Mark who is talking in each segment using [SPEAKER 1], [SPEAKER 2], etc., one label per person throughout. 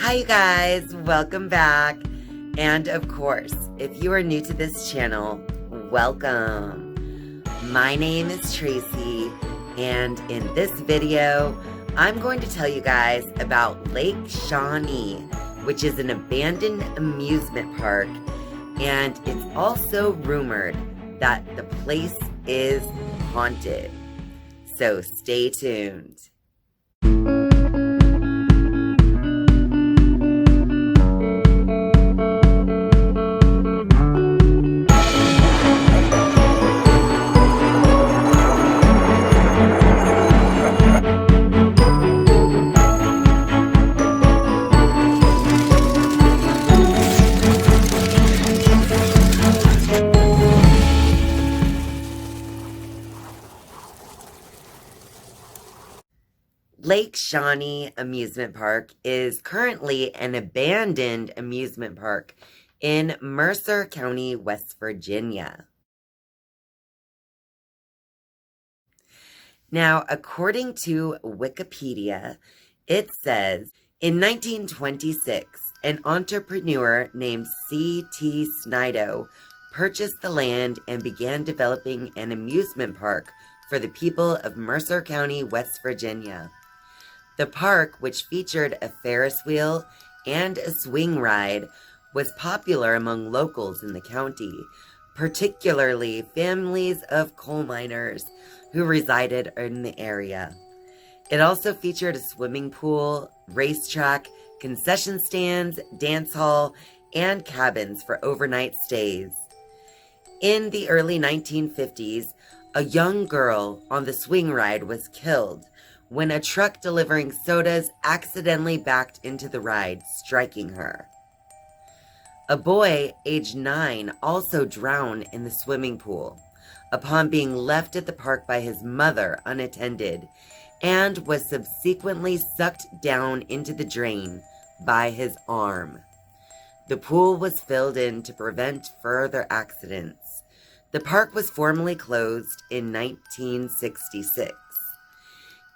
[SPEAKER 1] Hi you guys, welcome back. And of course, if you are new to this channel, welcome. My name is Tracy, and in this video, I'm going to tell you guys about Lake Shawnee, which is an abandoned amusement park, and it's also rumored that the place is haunted. So stay tuned. Lake Shawnee Amusement Park is currently an abandoned amusement park in Mercer County, West Virginia. Now, according to Wikipedia, it says, in 1926, an entrepreneur named C.T. Snido purchased the land and began developing an amusement park for the people of Mercer County, West Virginia. The park, which featured a Ferris wheel and a swing ride, was popular among locals in the county, particularly families of coal miners who resided in the area. It also featured a swimming pool, racetrack, concession stands, dance hall, and cabins for overnight stays. In the early 1950s, a young girl on the swing ride was killed when a truck delivering sodas accidentally backed into the ride, striking her. A boy, aged 9, also drowned in the swimming pool upon being left at the park by his mother unattended, and was subsequently sucked down into the drain by his arm. The pool was filled in to prevent further accidents. The park was formally closed in 1966.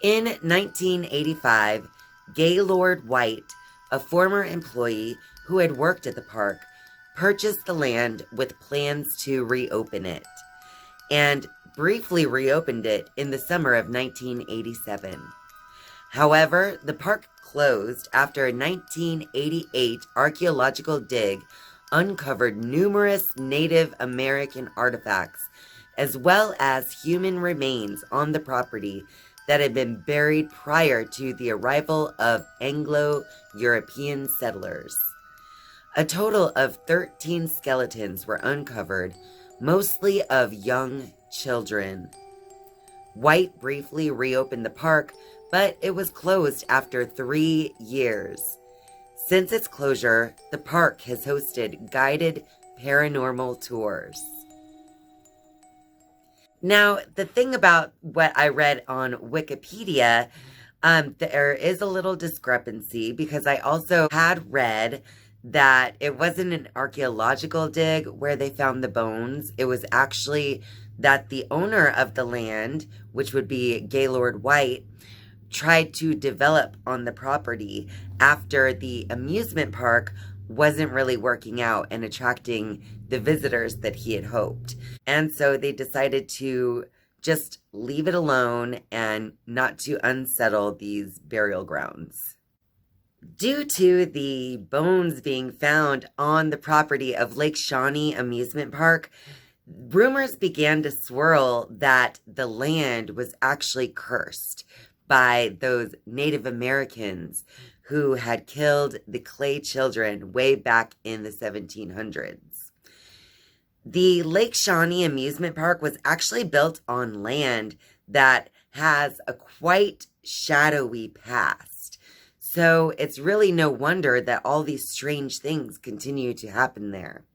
[SPEAKER 1] In 1985, Gaylord White, a former employee who had worked at the park, purchased the land with plans to reopen it, and briefly reopened it in the summer of 1987. However, the park closed after a 1988 archaeological dig uncovered numerous Native American artifacts, as well as human remains on the property that had been buried prior to the arrival of Anglo-European settlers. A total of 13 skeletons were uncovered, mostly of young children. White briefly reopened the park, but it was closed after 3 years. Since its closure, the park has hosted guided paranormal tours. Now, the thing about what I read on Wikipedia, there is a little discrepancy, because I also had read that it wasn't an archaeological dig where they found the bones. It was actually that the owner of the land, which would be Gaylord White, tried to develop on the property after the amusement park wasn't really working out and attracting the visitors that he had hoped. And so they decided to just leave it alone and not to unsettle these burial grounds. Due to the bones being found on the property of Lake Shawnee Amusement Park, rumors began to swirl that the land was actually cursed by those Native Americans who had killed the Clay children way back in the 1700s. The Lake Shawnee Amusement Park was actually built on land that has a quite shadowy past. So it's really no wonder that all these strange things continue to happen there.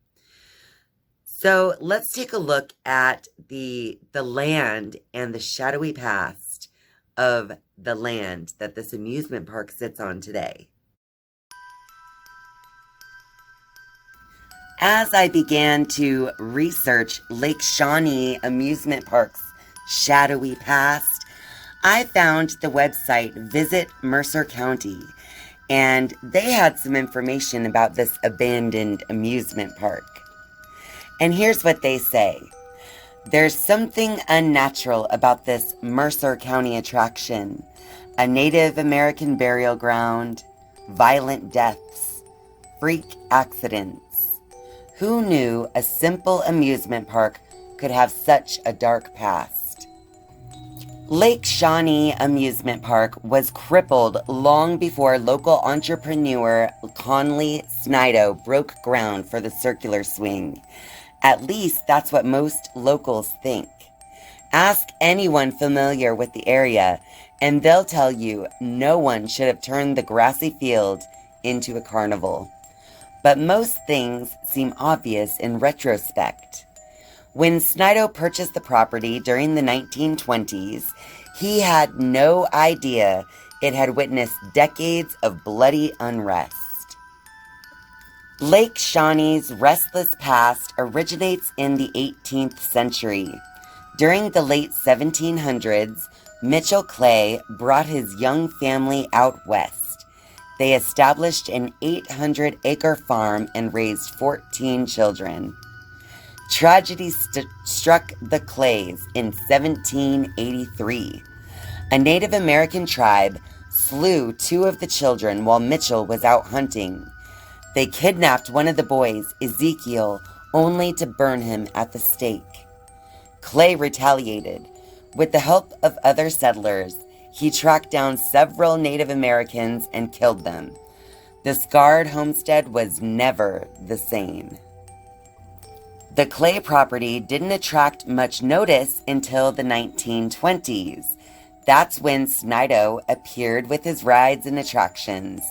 [SPEAKER 1] So let's take a look at the land and the shadowy past of the land that this amusement park sits on today. As I began to research Lake Shawnee Amusement Park's shadowy past, I found the website Visit Mercer County, and they had some information about this abandoned amusement park. And here's what they say. There's something unnatural about this Mercer County attraction. A Native American burial ground, violent deaths, freak accidents. Who knew a simple amusement park could have such a dark past? Lake Shawnee Amusement Park was crippled long before local entrepreneur Conley Snido broke ground for the circular swing. At least that's what most locals think. Ask anyone familiar with the area, and they'll tell you no one should have turned the grassy field into a carnival. But most things seem obvious in retrospect. When Snido purchased the property during the 1920s, he had no idea it had witnessed decades of bloody unrest. Lake Shawnee's restless past originates in the 18th century. During the late 1700s, Mitchell Clay brought his young family out west. They established an 800-acre farm and raised 14 children. Tragedy struck the Clays in 1783. A Native American tribe slew 2 of the children while Mitchell was out hunting. They kidnapped one of the boys, Ezekiel, only to burn him at the stake. Clay retaliated. With the help of other settlers, he tracked down several Native Americans and killed them. The scarred homestead was never the same. The Clay property didn't attract much notice until the 1920s. That's when Snido appeared with his rides and attractions.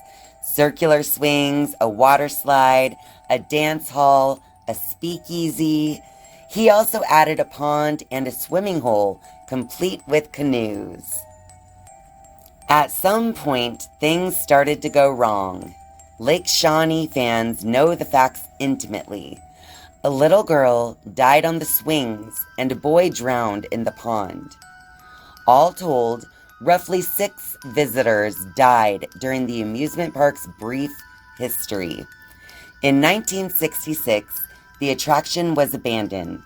[SPEAKER 1] Circular swings, a water slide, a dance hall, a speakeasy. He also added a pond and a swimming hole, complete with canoes. At some point, things started to go wrong. Lake Shawnee fans know the facts intimately. A little girl died on the swings, and a boy drowned in the pond. All told, roughly 6 visitors died during the amusement park's brief history. In 1966, the attraction was abandoned.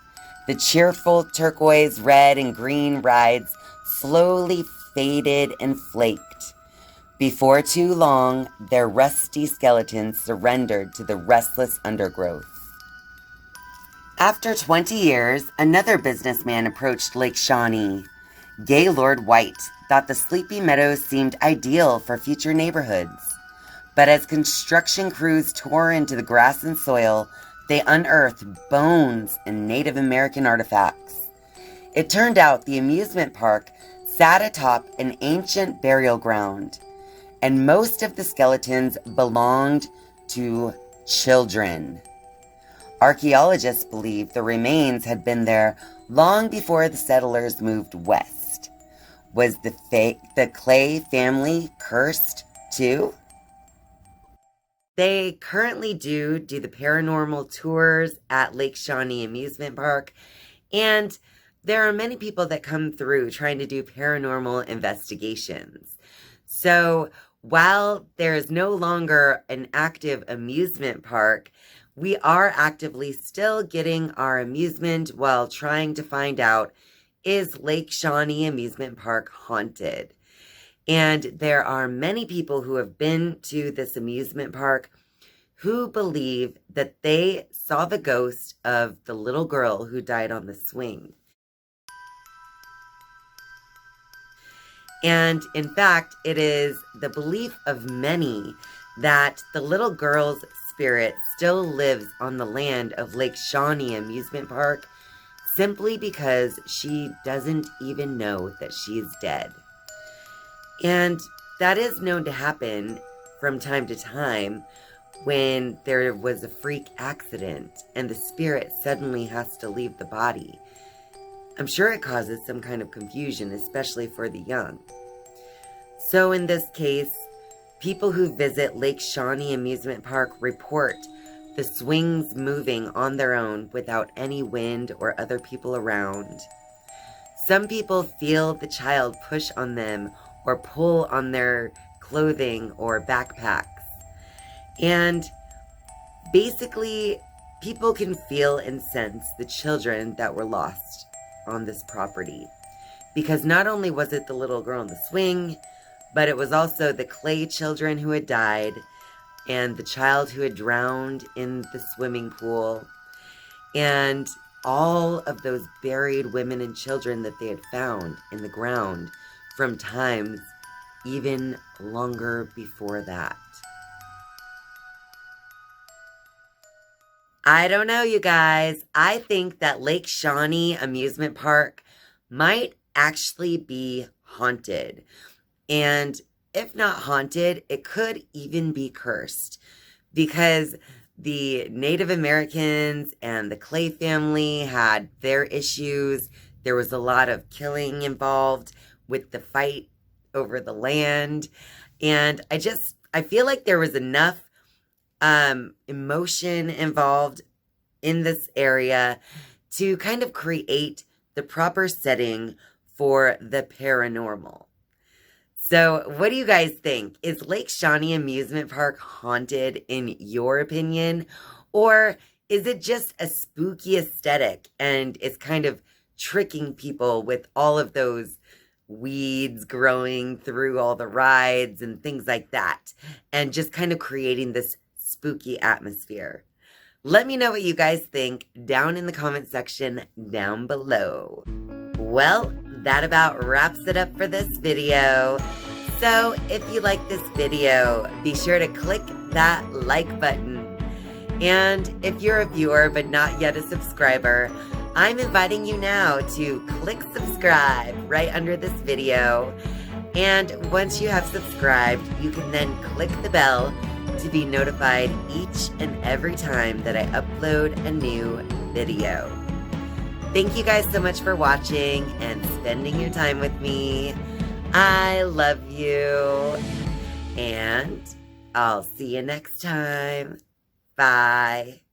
[SPEAKER 1] The cheerful turquoise, red, and green rides slowly faded and flaked. Before too long, their rusty skeletons surrendered to the restless undergrowth. After 20 years, another businessman approached Lake Shawnee. Gaylord White thought the Sleepy Meadows seemed ideal for future neighborhoods. But as construction crews tore into the grass and soil, they unearthed bones and Native American artifacts. It turned out the amusement park sat atop an ancient burial ground, and most of the skeletons belonged to children. Archaeologists believe the remains had been there long before the settlers moved west. Was the Clay family cursed too? They currently do the paranormal tours at Lake Shawnee Amusement Park, and there are many people that come through trying to do paranormal investigations. So while there is no longer an active amusement park, we are actively still getting our amusement while trying to find out, is Lake Shawnee Amusement Park haunted? And there are many people who have been to this amusement park who believe that they saw the ghost of the little girl who died on the swing. And in fact, it is the belief of many that the little girl's spirit still lives on the land of Lake Shawnee Amusement Park, simply because she doesn't even know that she is dead. And that is known to happen from time to time when there was a freak accident and the spirit suddenly has to leave the body. I'm sure it causes some kind of confusion, especially for the young. So in this case, people who visit Lake Shawnee Amusement Park report the swings moving on their own without any wind or other people around. Some people feel the child push on them or pull on their clothing or backpacks. And basically, people can feel and sense the children that were lost on this property. Because not only was it the little girl in the swing, but it was also the Clay children who had died and the child who had drowned in the swimming pool and all of those buried women and children that they had found in the ground from times even longer before that. I don't know, you guys. I think that Lake Shawnee Amusement Park might actually be haunted. And if not haunted, it could even be cursed, because the Native Americans and the Clay family had their issues. There was a lot of killing involved with the fight over the land. And I feel like there was enough emotion involved in this area to kind of create the proper setting for the paranormal. So what do you guys think? Is Lake Shawnee Amusement Park haunted in your opinion? Or is it just a spooky aesthetic and it's kind of tricking people with all of those weeds growing through all the rides and things like that, and just kind of creating this spooky atmosphere? Let me know what you guys think down in the comment section down below. Well, that about wraps it up for this video. So if you like this video, be sure to click that like button. And if you're a viewer but not yet a subscriber, I'm inviting you now to click subscribe right under this video. And once you have subscribed, you can then click the bell to be notified each and every time that I upload a new video. Thank you guys so much for watching and spending your time with me. I love you. And I'll see you next time. Bye.